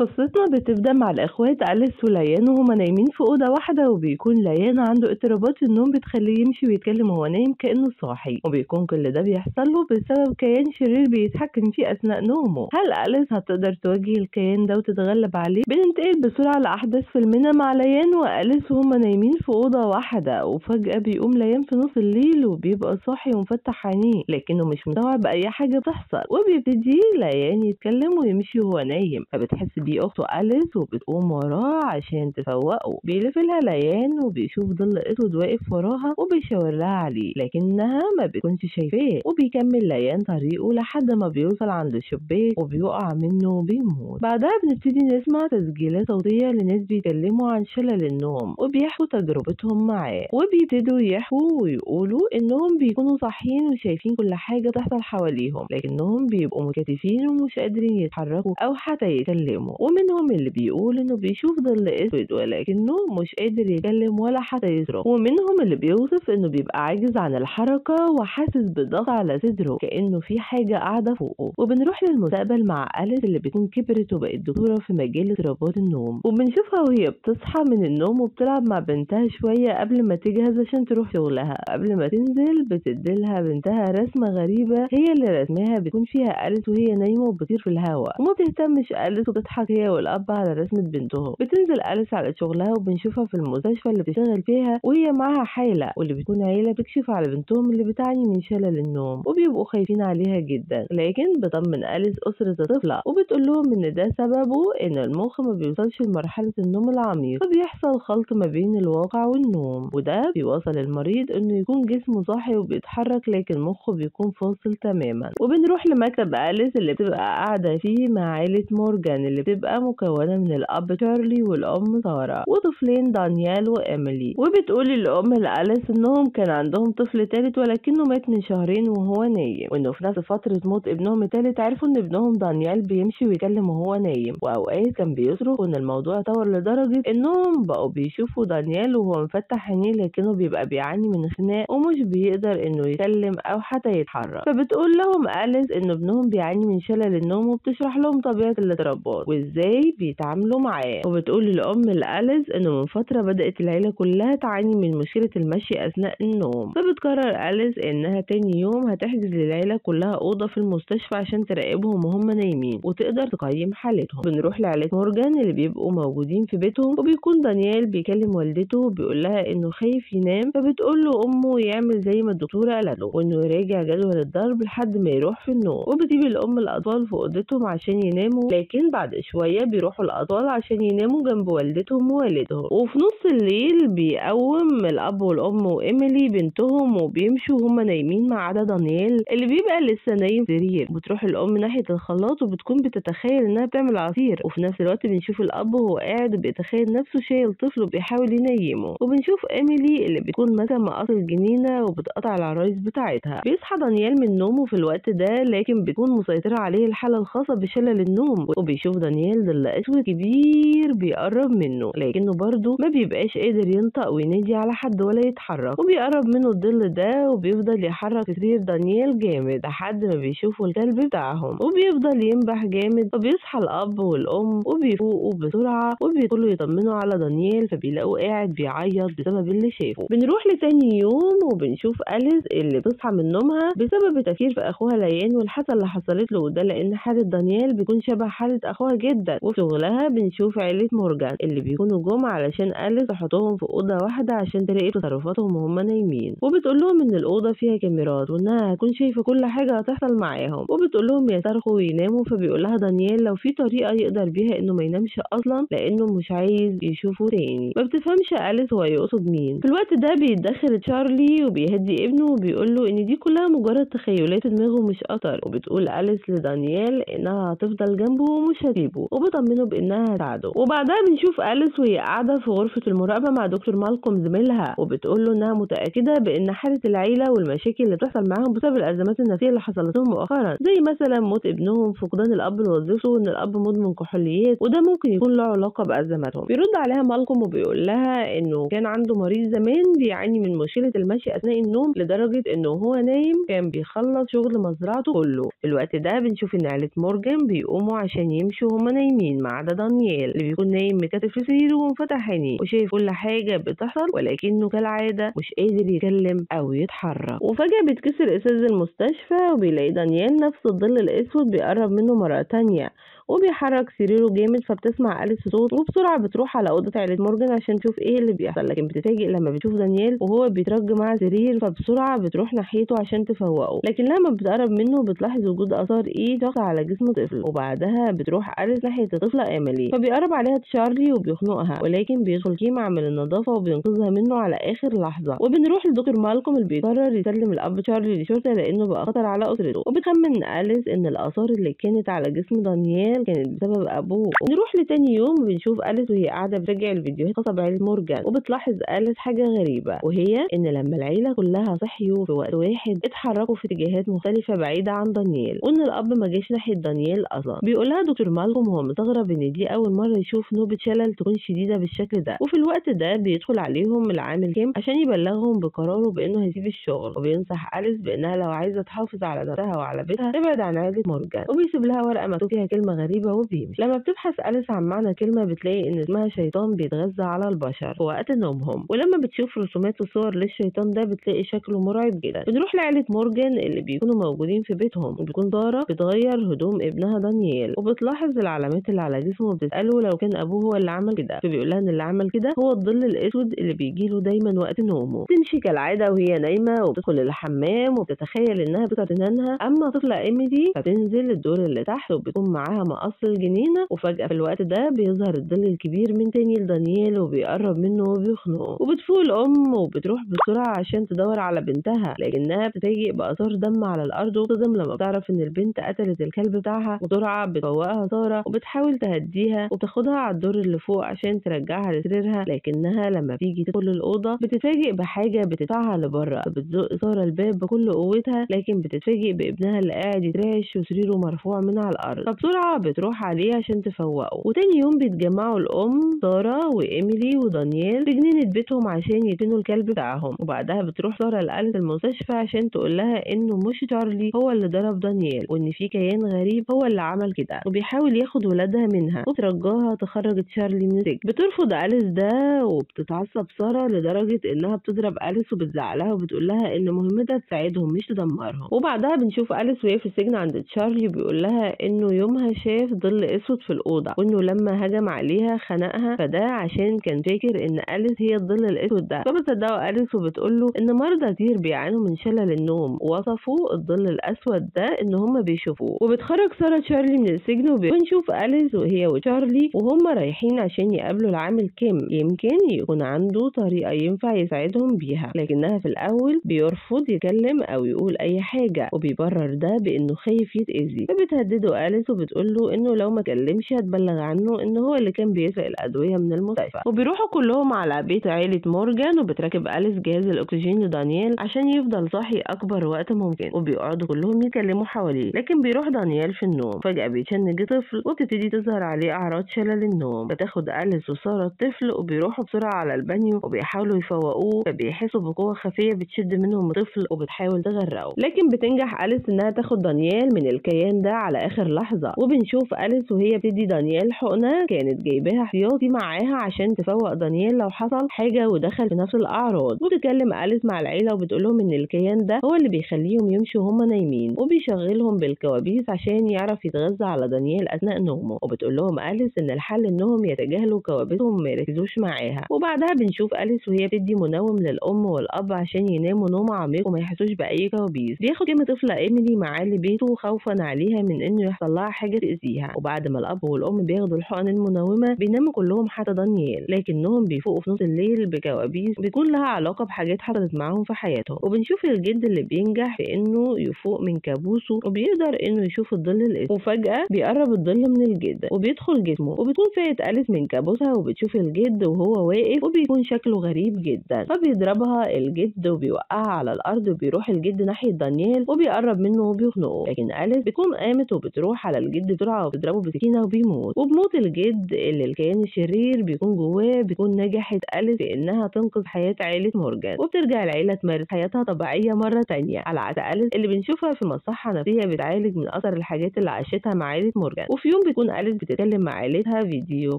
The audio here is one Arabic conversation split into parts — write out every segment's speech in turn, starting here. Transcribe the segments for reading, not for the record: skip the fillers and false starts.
قصتنا بتبدأ مع الإخوات أليس وليان وهما نايمين في أوضة واحدة، وبيكون ليان عنده اضطرابات النوم بتخليه يمشي ويتكلم وهو نايم كأنه صاحي، وبيكون كل ده بيحصل له بسبب كيان شرير بيتحكم فيه أثناء نومه. هل أليس هتقدر تواجه الكيان ده وتتغلب عليه؟ بننتقل بسرعة لأحداث فيلمنا مع ليان وأليس وهما نايمين في أوضة واحدة، وفجأة بيقوم ليان في نص الليل وبيبقى صاحي ومفتح عينيه لكنه مش مستوعب أي حاجة بتحصل، وبيبتدي ليان يتكلم ويمشي وهو نايم، فبتحس بيه أخته أليس وبتقوم وراه عشان تفوقه. بيلف لها ليان وبيشوف ظل أسود واقف وراها وبيشاور لها عليه لكنها ما بتكونش شايفاه، وبيكمل ليان طريقه لحد ما بيوصل عند الشباك وبيقع منه وبيموت. بعدها بنبتدي نسمع تسجيلات صوتية لناس بيتكلموا عن شلل النوم وبيحكوا تجربتهم معاه، وبيبتدوا يحكوا ويقولوا إنهم بيكونوا صاحيين وشايفين كل حاجة تحصل حواليهم لكنهم بيبقوا مكتفين ومش قادرين يتحركوا أو حتى يتكلموا. ومنهم اللي بيقول إنه بيشوف ظل أسود ولكنه مش قادر يتكلم ولا حتى يصرخ، ومنهم اللي بيوصف إنه بيبقى عاجز عن الحركة وحاسس بضغط على صدره كأنه في حاجة قاعدة فوقه. وبنروح للمستقبل مع أليس اللي بتكون كبرت وبقت دكتورة في مجال اضطرابات النوم، وبنشوفها وهي بتصحى من النوم وبتلعب مع بنتها شوية قبل ما تجهز عشان تروح شغلها. قبل ما تنزل بتديلها بنتها رسمة غريبة هي اللي رسمها بتكون فيها أليس وهي نايمة وبتطير في الهواء، وما بتهتمش أليس وبتضحك هي والأب على رسمة بنتهم. بتنزل أليس على شغلها وبنشوفها في المستشفى اللي بتشتغل فيها وهي معاها حالة، واللي بتكون عيلة بتكشف على بنتهم اللي بتعاني من شلل النوم وبيبقوا خايفين عليها جدا، لكن بطمن أليس أسرة الطفلة وبتقول لهم إن ده سببه إن المخ ما بيوصلش لمرحلة النوم العميق، فبيحصل خلط ما بين الواقع والنوم، وده بيوصل المريض إنه يكون جسمه صاحي وبيتحرك لكن مخه بيكون فاصل تماما. وبنروح لمكتب أليس اللي بتبقى قاعدة فيه مع عائلة مورجان اللي بتبقى مكونة من الأب تشارلي والأم سارة وطفلين دانيال وإيميلي، وبتقول الأم لأليس إنهم كان عندهم طفل تالت ولكنه مات من شهرين وهو نايم، وإنه في نفس فترة موت ابنهم التالت عرفوا إن ابنهم دانيال بيمشي ويتكلم وهو نايم وأوقات كان بيصرخ، وإن الموضوع طور لدرجة إنهم بقوا بيشوفوا دانيال وهو مفتح عينيه لكنه بيبقى بيعاني من خناق ومش بيقدر إنه يتكلم أو حتى يتحرك. فبتقول لهم أليس إن ابنهم بيعاني من شلل النوم وبتشرح لهم طبيعة الاضطرابات وإزاي بيتعاملوا معاه. وبتقول الأم لأليس إنه من فترة بدأت العيلة كلها تعاني من مشكلة المشي أثناء النوم، فبتقرر أليس إنها تاني يوم هتحجز للعيلة كلها أوضة في المستشفى عشان تراقبهم وهم نايمين وتقدر تقيم حالتهم. بنروح لعيلة مورجان اللي بيبقوا موجودين في بيتهم، وبيكون دانيال بيكلم والدته وبيقول لها إنه خايف ينام، فبتقول له أمه يعمل زي ما الدكتورة قالت له وإنه يراجع جدول الضرب لحد ما يروح في النوم. وبتسيب الأم الأطفال في أوضتهم عشان يناموا، لكن بعد شوية بيروحوا الأطفال عشان يناموا جنب والدتهم ووالدهم. وفي نص الليل بيقوم الأب والأم وإيميلي بنتهم وبيمشوا هما نايمين ما عدا دانيال اللي بيبقى لسه نايم في سرير. بتروح الأم ناحية الخلاط وبتكون بتتخيل إنها بتعمل عصير، وفي نفس الوقت بنشوف الأب وهو قاعد بيتخيل نفسه شايل طفل وبيحاول ينيمه. وبنشوف إيميلي اللي بتكون ماسكة مقص الجنينة وبتقطع العرايس بتاعتها. بيصحى دانيال من نومه في الوقت ده لكن بتكون مسيطرة عليه الحالة الخاصة بشلل النوم، وبيشوف دانيال ظل أسود كبير بيقرب منه لكنه برضه ما بيبقاش قادر ينطق وينادي على حد ولا يتحرك، وبيقرب منه الظل ده وبيفضل يحرك سرير دانيال جامد لحد ما بيشوفوا الكلب بتاعهم وبيفضل ينبح جامد. فبيصحى الأب والأم وبيفوقوا بسرعة وبيدخلوا يطمنوا على دانيال، فبيلاقوا قاعد بيعيط بسبب اللي شافه. بنروح لتاني يوم وبنشوف أليس اللي بتصحى من نومها بسبب التفكير في أخوها ليان والحادثة اللي حصلت له، وده لأن حالة دانيال بيكون شبه حالة أخوها جدا. وفي شغلها بنشوف عيلة مورجان اللي بيكونوا جم علشان أليس تحطهم في أوضة واحدة عشان تراقب تصرفاتهم وهم نايمين، وبتقول لهم إن الأوضة فيها كاميرات وإنها هتكون شايفة كل حاجة هتحصل معاهم، وبتقول لهم يصرخوا ويناموا. فبيقول لها دانيال لو في طريقة يقدر بيها إنه ما ينامش أصلا لأنه مش عايز يشوفه تاني. ما بتفهمش أليس هو يقصد مين. في الوقت ده بيتدخل تشارلي وبيهدي ابنه وبيقول له إن دي كلها مجرد تخيلات دماغه مش أكتر، وبتقول أليس لدانيال إنها هتفضل جنبه ومش هتسيبه وبطمنه بإنها هتساعده. وبعدها بنشوف أليس وهي قاعدة في غرفة المراقبة مع دكتور مالكوم زميلها، وبتقول له إنها متأكدة بإن حالة العيلة والمشاكل اللي بتحصل معاهم بسبب الأزمات النفسية اللي حصلت لهم مؤخرا، زي مثلا موت ابنهم، فقدان الأب لوظيفته، وإن الأب مدمن كحوليات وده ممكن يكون له علاقة بأزماتهم. بيرد عليها مالكوم وبيقول لها إنه كان عنده مريض زمان بيعاني من مشكلة المشي أثناء النوم لدرجة إنه هو نايم كان بيخلص شغل مزرعته كله. في الوقت ده بنشوف إن عيلة مورجان بيقوموا عشان يمشوا هما نايمين ما عدا دانيال اللي بيكون نايم مكتف في سريره ومفتح عينيه وشايف كل حاجة بتحصل، ولكنه كالعادة مش قادر يتكلم أو يتحرك. وفجأة بيتكسر إزاز المستشفى وبيلاقي دانيال نفس الظل الأسود بيقرب منه مرة تانية وبيحرك سريره جامد، فبتسمع أليس صوت وبسرعة بتروح على أوضة عيلة مورجان عشان تشوف ايه اللي بيحصل، لكن بتتفاجئ لما بتشوف دانيال وهو بيترج مع سرير، فبسرعة بتروح ناحيته عشان تفوقه، لكن لما بتقرب منه بتلاحظ وجود آثار ايد ضغط على جسم طفل، وبعدها بتروح أليس ناحية الطفلة إيميلي فبيقرب عليها تشارلي وبيخنقها، ولكن بيدخل كيم عامل النظافة وبينقذها منه على آخر لحظة. وبنروح لدكتور مالكوم اللي بيقرر يسلم الأب تشارلي للشرطة لأنه بقى خطر على أسرته، وبتخمن أليس إن الآثار اللي كانت على جسم دانيال كانت بسبب أبوه. ونروح لتاني يوم وبنشوف أليس وهي قاعدة بتراجع الفيديوهات الخاصة بعيلة مورجان، وبتلاحظ أليس حاجة غريبة، وهي إن لما العيلة كلها صحيوا في وقت واحد اتحركوا في اتجاهات مختلفة بعيدة عن دانيال، وإن الأب ما جاش ناحية دانيال أصلا. بيقولها دكتور مالكوم وهو مستغرب إن دي أول مرة يشوف نوبة شلل تكون شديدة بالشكل ده، وفي الوقت ده بيدخل عليهم العامل كيم عشان يبلغهم بقراره بإنه هيسيب الشغل، وبينصح أليس بإنها لو عايزة تحافظ على نفسها وعلى بيتها تبعد عن عيلة مورجان، وبيسيب لها ورقة مكتوب فيها كلمة غريبة وبيمشي. لما بتبحث أليس عن معنى كلمة بتلاقي إن اسمها شيطان بيتغذى على البشر في وقت نومهم، ولما بتشوف رسومات وصور للشيطان ده بتلاقي شكله مرعب جدا. بنروح لعيلة مورجان اللي بيكونوا موجودين في بيتهم، وبيكون سارة بتغير هدوم ابنها دانيال وبتلاحظ العلامات اللي على جسمه وبتسأله لو كان أبوه هو اللي عمل كده، فبيقولها إن اللي عمل كده هو الظل الأسود اللي بيجيله دايما وقت نومه. تمشي كالعادة وهي نايمة وبتدخل الحمام وبتتخيل إنها بتقطع سنانها، أما طفلة إيميلي فبتنزل الدور اللي تحت وبتكون معاها مقص الجنينة، وفجأة في الوقت ده بيظهر الظل الكبير من تاني لدانيال وبيقرب منه وبيخنقه، وبتفوق الأم وبتروح بسرعة عشان تدور على بنتها، لكنها بتتفاجئ بآثار دم على الأرض وبتصدم لما بتعرف إن البنت قتلت الكلب بتاعها. وبسرعة بتفوقها سارة وبتحاول تهديها وبتاخدها على الدور اللي فوق عشان ترجعها لسريرها، لكنها لما بتيجي تدخل الأوضة بتتفاجئ بحاجة بتدفعها لبره، فبتزق سارة الباب بكل قوتها، لكن بتتفاجئ بابنها اللي قاعد يترعش وسريره مرفوع من على الأرض، فبسرعة بتروح عليه عشان تفوقه. وتاني يوم بيتجمعوا الأم سارة وإيميلي ودانيال في جنينة بيتهم عشان يدفنوا الكلب بتاعهم، وبعدها بتروح سارة لأليس المستشفى عشان تقول لها إنه مش تشارلي هو اللي ضرب دانيال، وإن في كيان غريب هو اللي عمل كده وبيحاول ياخد ولادها منها، وترجاها تخرج تشارلي من السجن. بترفض أليس ده وبتتعصب سارة لدرجة إنها بتضرب أليس وبتزعلها وبتقول لها إن مهمتها تساعدهم مش تدمرهم. وبعدها بنشوف أليس وهي في السجن عند تشارلي بيقول لها إنه يومها شاف ظل أسود في الأوضة، وإنه لما هجم عليها خنقها، فده عشان كان فاكر إن أليس هي الظل الأسود ده. فبتصدقوا أليس وبتقول له إن مرضى كتير بيعانوا من شلل النوم وصفوا الظل الأسود ده إن هم بيشوفوه. وبتخرج سارة تشارلي من السجن وبنشوف أليس وهي وتشارلي وهم رايحين عشان يقابلوا العامل كيم، يمكن يكون عنده طريقة ينفع يساعدهم بيها، لكنها في الأول بيرفض يتكلم أو يقول أي حاجة وبيبرر ده بإنه خايف يتأذي. فبتهدده أليس وبتقول له إنه لو ما كلمش هتبلغ عنه إن هو اللي كان بيسرق الأدوية من المستشفى. وبيروحوا كلهم على بيت عيلة مورجان وبتركب أليس جهاز الأكسجين لدانيال عشان يفضل صاحي أكبر وقت ممكن، وبيقعدوا كلهم يتكلموا حواليه، لكن بيروح دانيال في النوم. فجأة بيتشنج طفل وبتبتدي تظهر عليه أعراض شلل النوم، بتاخد أليس وسارة الطفل وبيروحوا بسرعة على البانيو وبيحاولوا يفوقوه، فبيحسوا بقوة خفية بتشد منهم الطفل وبتحاول تغرقه، لكن بتنجح أليس إنها تاخد دانيال من الكيان ده على آخر لحظة. وبنشوف أليس وهي بتدي دانيال حقنة كانت جايباها احتياطي معاها عشان تفوق دانيال لو حصل حاجة ودخل في نفس الأعراض. وبتكلم أليس مع العيلة وبتقولهم إن الكيان ده هو اللي بيخليهم يمشوا وهم نايمين، وبيشغلهم بالكوابيس عشان يعرف يتغذى على دانيال أثناء نومه. وبتقول لهم أليس إن الحل إنهم يتجاهلوا كوابيسهم وما يركزوش معاها. وبعدها بنشوف أليس وهي بتدي منوم للأم والأب عشان يناموا نوم عميق وما يحسوش بأي كوابيس. بياخد كم طفلة إيميلي معاه لبيته خوفا عليها من إنه يحصل لها حاجة تأذيها. وبعد ما الأب والأم بياخدوا الحقن المنومة بيناموا كلهم حتى دانيال، لكنهم بيفوقوا في نص الليل بكوابيس بيكون لها علاقة بحاجات حصلت معاهم في حياتهم. وبنشوف الجد اللي بينجح في إنه يفوق من كابوسه وبيقدر إنه يشوف الظل الأسود، وفجأة بيقرب الظل من الجد وبيدخل جسمه، وبتكون فاقت أليس من كابوسها وبتشوف الجد وهو واقف وبيكون شكله غريب جدا، فبيضربها الجد وبيوقعها على الأرض، وبيروح الجد ناحية دانيال وبيقرب منه وبيخنقه، لكن أليس بتكون قامت وبتروح على الجد بسرعة بسرعة وبتضربه بسكينة وبيموت. وبموت الجد اللي الكيان الشرير بيكون جواه بيكون نجحت أليس في إنها تنقذ حياة عائلة مورجان، وبترجع العيلة تمارس حياتها طبيعية مرة تانية، على عكس أليس اللي بنشوفها في مصحة نفسية بتعالج من أثر الحاجات اللي عاشتها مع عائلة مورجان. وفي يوم بتكون أليس بتتكلم مع عائلتها فيديو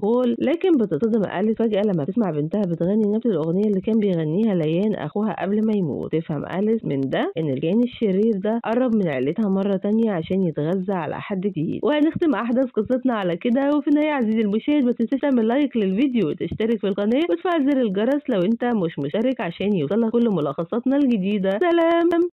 كول، لكن بتتصدم أليس فجأة لما تسمع بنتها بتغني نفس الأغنية اللي كان بيغنيها ليان أخوها قبل ما يموت. تفهم أليس من ده إن الكيان الشرير ده قرب من عائلتها مرة تانية عشان يتغذى على حد جديد. وهنختم أحداث قصتنا على كده. وفي النهاية عزيزي المشاهد ما تنساش تعمل لايك للفيديو وتشترك في القناة وتفعل زر الجرس لو انت مش مشترك عشان يوصلك كل ملخصاتنا الجديدة. سلام.